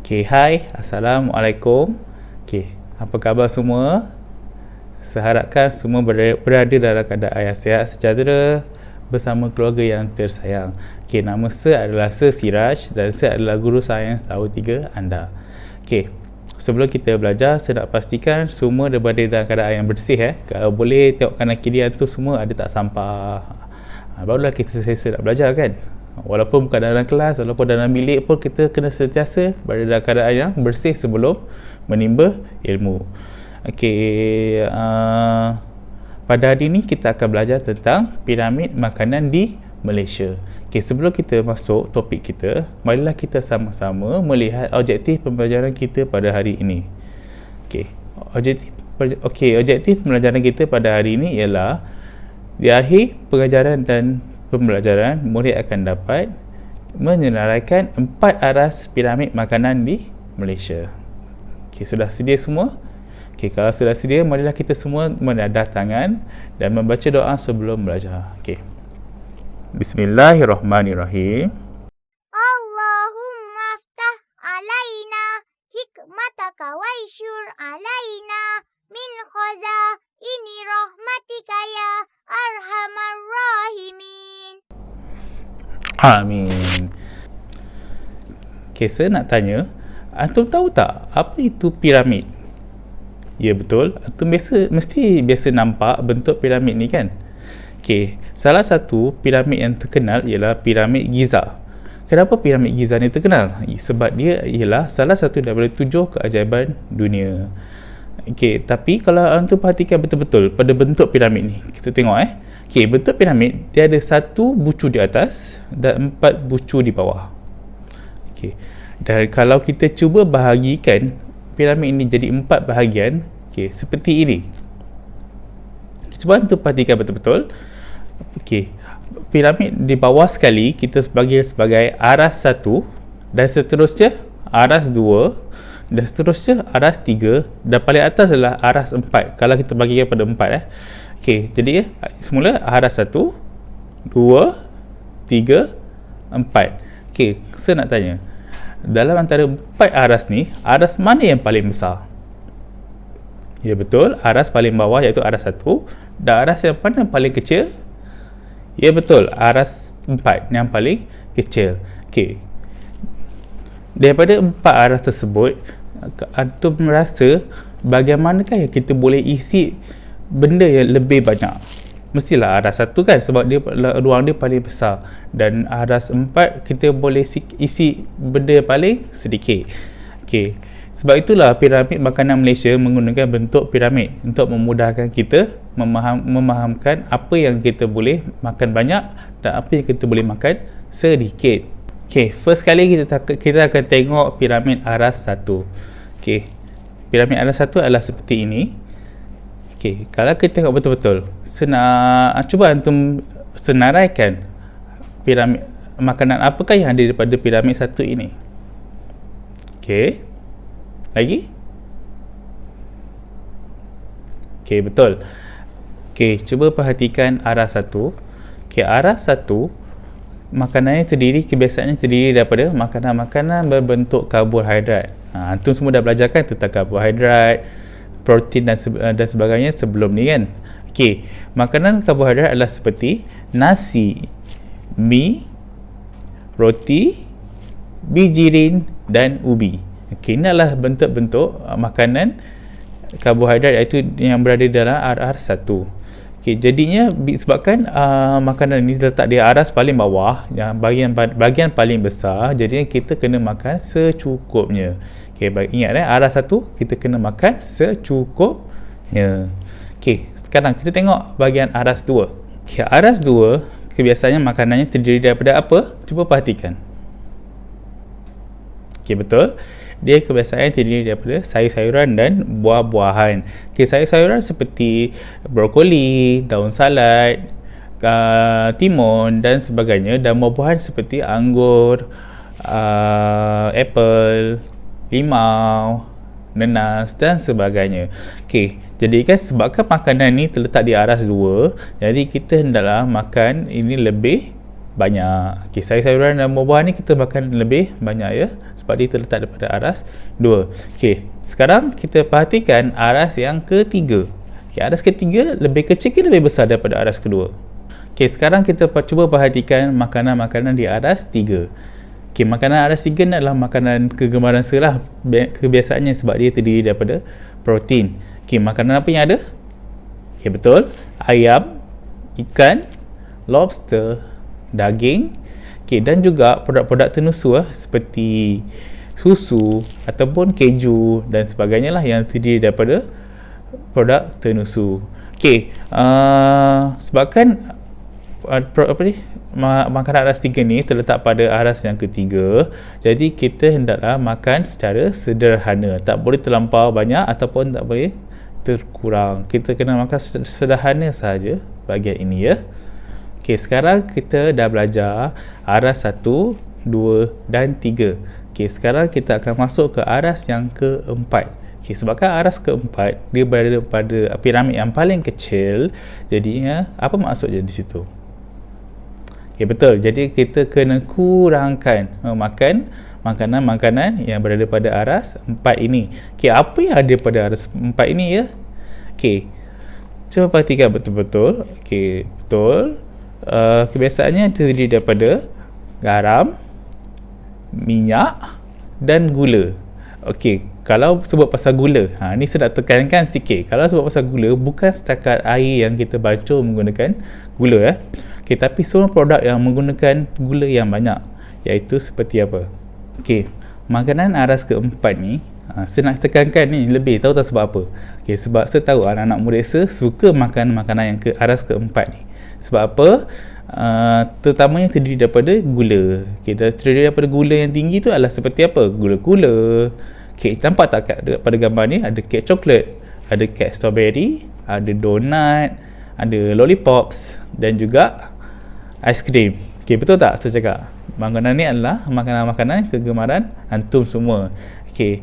Hai, Assalamualaikum. Apa khabar semua? Seharapkan semua berada dalam keadaan yang sihat sejahtera bersama keluarga yang tersayang. Nama saya adalah Sir Siraj dan saya adalah guru sains tahun 3 anda. Sebelum kita belajar, saya nak pastikan semua berada dalam keadaan yang bersih. Kalau boleh tengok kanan kiri tu semua ada tak sampah. Barulah kita selesa nak belajar kan. Walaupun bukan dalam kelas, walaupun dalam bilik pun kita kena sentiasa berada dalam keadaan yang bersih sebelum menimba ilmu. Pada hari ini kita akan belajar tentang piramid makanan di Malaysia. Sebelum kita masuk topik kita, marilah kita sama-sama melihat objektif pembelajaran kita pada hari ini. Objektif pembelajaran kita pada hari ini ialah di akhir pengajaran dan pembelajaran, murid akan dapat menyenaraikan 4 aras piramid makanan di Malaysia. Sudah sedia semua? Kalau sudah sedia, marilah kita semua menadah tangan dan membaca doa sebelum belajar. Bismillahirrahmanirrahim. Allahumma aftah alaina hikmataka waishur alaina min khazaini rahmatika ya arhamar rahimin. Amin. Saya nak tanya, antum tahu tak apa itu piramid? Ya betul, antum mesti biasa nampak bentuk piramid ni kan? Salah satu piramid yang terkenal ialah piramid Giza. Kenapa piramid Giza ni terkenal? Sebab dia ialah salah satu daripada 7 keajaiban dunia. Tapi kalau antum perhatikan betul-betul pada bentuk piramid ni, kita tengok bentuk piramid dia ada 1 bucu di atas dan 4 bucu di bawah. Dan kalau kita cuba bahagikan piramid ini jadi 4 bahagian, seperti ini. Cuba antum perhatikan betul-betul. Piramid di bawah sekali kita bagi sebagai aras 1 dan seterusnya aras 2 dan seterusnya aras 3 dan paling atas adalah aras 4 kalau kita bagikan pada 4. Jadi semula aras 1, 2, 3, 4. Saya nak tanya, dalam antara 4 aras ni, aras mana yang paling besar? Ya betul, aras paling bawah iaitu aras 1. Dan aras yang mana paling kecil? Ya betul, aras 4 yang paling kecil. Daripada 4 aras tersebut, antum merasa bagaimanakah yang kita boleh isi benda yang lebih banyak? Mestilah aras 1 kan, sebab dia ruang dia paling besar. Dan aras 4 kita boleh isi benda yang paling sedikit. Sebab itulah piramid makanan Malaysia menggunakan bentuk piramid untuk memudahkan kita memahamkan apa yang kita boleh makan banyak dan apa yang kita boleh makan sedikit. First kali kita akan tengok piramid aras 1. Piramid aras 1 adalah seperti ini. Kalau kita tengok betul-betul, cuba antum senaraikan piramid makanan apakah yang ada daripada piramid 1 ini. Lagi? Betul. Cuba perhatikan aras 1. Aras 1 makanannya kebiasaannya terdiri daripada makanan-makanan berbentuk karbohidrat. Antum semua dah belajar kan tentang karbohidrat, protein dan sebagainya sebelum ni kan. Makanan karbohidrat adalah seperti nasi, mi, roti, bijirin dan ubi. Ini adalah bentuk-bentuk makanan karbohidrat iaitu yang berada dalam aras 1. Jadinya disebabkan makanan ini terletak di aras paling bawah, yang bahagian paling besar, jadinya kita kena makan secukupnya. Ingat aras 1 kita kena makan secukupnya. Sekarang kita tengok bahagian aras 2. Aras 2 kebiasaannya makanannya terdiri daripada apa? Cuba perhatikan. Betul. Dia kebiasaan terdiri daripada sayur-sayuran dan buah-buahan. Sayur-sayuran seperti brokoli, daun salad, timun dan sebagainya, dan buah-buahan seperti anggur, apple, limau, nenas dan sebagainya. Jadi kan sebabkan makanan ni terletak di aras 2, jadi kita hendaklah makan ini lebih banyak. Okey, sayur-sayuran dan buah-buahan ni kita makan lebih banyak ya, sebab dia terletak daripada aras 2. Okey, sekarang kita perhatikan aras yang ketiga. Okey, aras ketiga lebih kecil ke lebih besar daripada aras kedua? Okey, sekarang kita cuba perhatikan makanan-makanan di aras 3. Okey, makanan aras 3 ni adalah makanan kegemaran Sir lah kebiasaannya, sebab dia terdiri daripada protein. Okey, makanan apa yang ada? Okey, betul. Ayam, ikan, lobster, daging, okay, dan juga produk-produk tenusu seperti susu ataupun keju dan sebagainya lah yang terdiri daripada produk tenusu. Okay, sebabkan makanan aras 3 ni terletak pada aras yang ketiga, jadi kita hendaklah makan secara sederhana, tak boleh terlampau banyak ataupun tak boleh terkurang. Kita kena makan sederhana sahaja bahagian ini ya. Okey, sekarang kita dah belajar aras 1, 2 dan 3. Okey, sekarang kita akan masuk ke aras yang keempat. Okey, sebabkan aras keempat dia berada pada piramid yang paling kecil, jadinya apa maksudnya di situ? Okey, betul. Jadi kita kena kurangkan makan makanan-makanan yang berada pada aras 4 ini. Okey, apa yang ada pada aras 4 ini ya? Okey, cuba perhatikan betul-betul. Okey, betul. Kebiasaannya terdiri daripada garam, minyak dan gula. Okey, kalau sebut pasal gula, ni saya nak tekankan sikit. Kalau sebut pasal gula, bukan setakat air yang kita bacur menggunakan gula ya. Okey, tapi semua produk yang menggunakan gula yang banyak, iaitu seperti apa? Okey, makanan aras keempat ni, saya nak tekankan ni lebih, tahu tak sebab apa? Okey, sebab saya tahu anak-anak murid saya suka makan makanan yang aras keempat ni. Sebab apa? Terutamanya terdiri daripada gula. Okay, terdiri daripada gula yang tinggi tu adalah seperti apa? Gula-gula. Okay, nampak tak pada gambar ni? Ada kek coklat, ada kek strawberry, ada donat, ada lollipops dan juga aiskrim. Okay, betul tak saya cakap? Makanan ni adalah makanan-makanan kegemaran antum semua. Okay,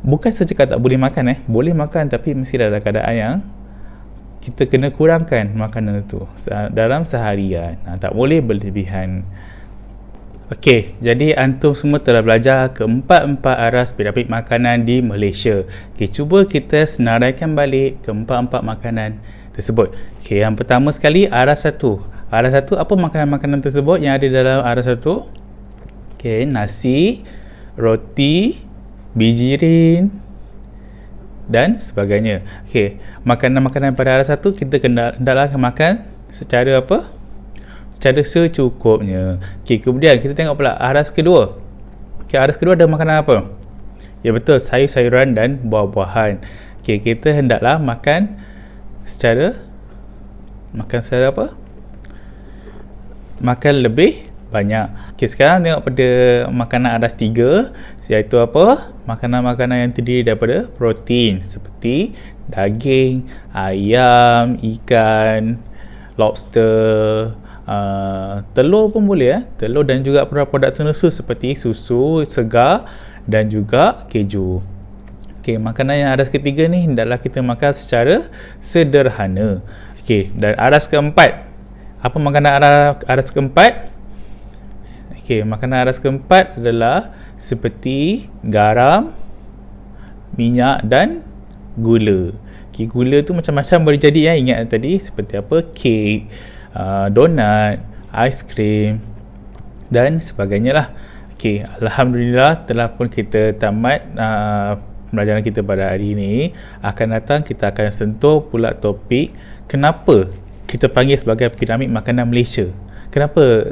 bukan saya cakap tak boleh makan boleh makan, tapi mesti dalam keadaan yang kita kena kurangkan makanan itu dalam seharian. Tak boleh berlebihan. Okey, jadi antum semua telah belajar keempat-empat aras piramid makanan di Malaysia. Okey, cuba kita senaraikan balik keempat-empat makanan tersebut. Okey, yang pertama sekali aras 1. Aras 1, apa makanan-makanan tersebut yang ada dalam aras 1? Okey, nasi, roti, bijirin dan sebagainya. Okey, makanan-makanan pada aras 1 kita hendaklah makan secara apa? Secara secukupnya. Okey, kemudian kita tengok pula aras kedua. Okey, aras kedua ada makanan apa? Ya betul, sayur-sayuran dan buah-buahan. Okey, kita hendaklah makan secara apa? Makan lebih banyak. Okey, sekarang tengok pada makanan aras 3, iaitu apa? Makanan-makanan yang terdiri daripada protein seperti daging, ayam, ikan, lobster, telur pun boleh telur dan juga produk-produk tenusu seperti susu, segar dan juga keju. Okey, makanan yang aras ketiga ni hendaklah kita makan secara sederhana. Okey, dan aras keempat. Apa makanan aras keempat? Okey, makanan aras keempat adalah seperti garam, minyak dan gula. Okey, gula tu macam-macam boleh jadi ingat tadi seperti apa? Kek, donat, aiskrim dan sebagainya lah. Okey, alhamdulillah telah pun kita tamat pembelajaran kita pada hari ini. Akan datang kita akan sentuh pula topik kenapa kita panggil sebagai piramid makanan Malaysia. Kenapa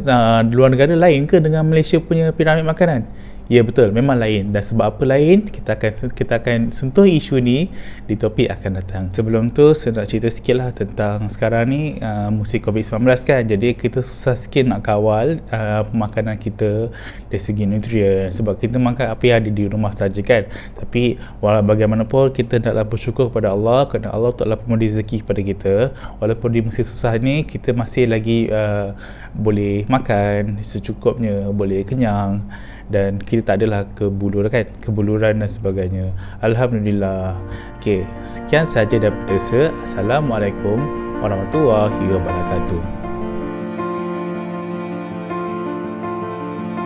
luar negara lain ke dengan Malaysia punya piramid makanan? Ya betul, memang lain. Dan sebab apa lain, kita akan sentuh isu ni di topik akan datang. Sebelum tu saya nak cerita sikit lah tentang sekarang ni musim COVID-19 kan. Jadi kita susah sikit nak kawal makanan kita dari segi nutrien, sebab kita makan apa yang ada di rumah saja kan. Tapi walau bagaimanapun kita naklah bersyukur kepada Allah, kerana Allah telah memberi rezeki kepada kita. Walaupun di musim susah ni kita masih lagi boleh makan secukupnya, boleh kenyang, dan kita tak adalah kebuluran dan sebagainya. Alhamdulillah. Okey, sekian sahaja daripada saya. Assalamualaikum warahmatullahi wabarakatuh.